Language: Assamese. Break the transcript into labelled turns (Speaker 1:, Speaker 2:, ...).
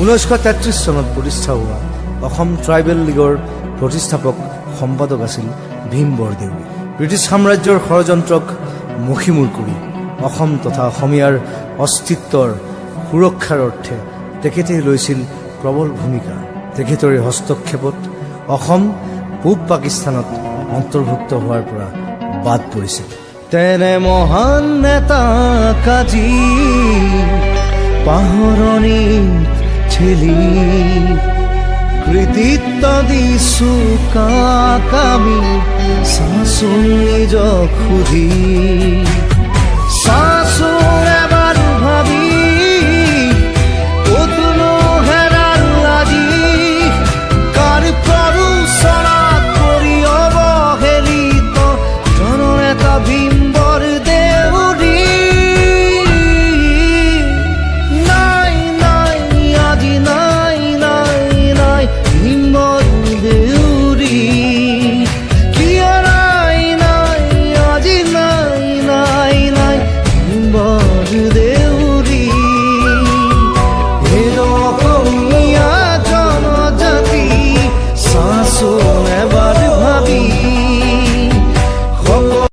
Speaker 1: 1933 চনত প্ৰতিষ্ঠা হোৱা অসম ট্ৰাইবেল লীগৰ প্ৰতিষ্ঠাপক সম্পাদক আছিল ভীম বৰদেউৰী। ব্ৰিটিছ সাম্ৰাজ্যৰ ষড়যন্ত্ৰক মষিমূৰ কৰি অসম তথা অসমীয়াৰ অস্তিত্বৰ সুৰক্ষাৰ অৰ্থে তেখেতে লৈছিল প্ৰবল ভূমিকা। তেখেতৰ এই হস্তক্ষেপত অসম পূব পাকিস্তানত অন্তৰ্ভুক্ত হোৱাৰ পৰা বাদ পৰিছিল। তেনে মহান নেতা কাজি পাহৰণি ঠেলি কৃতিত্ব দিছো কাক আমি চাচোন নিজক সুধি চাচোন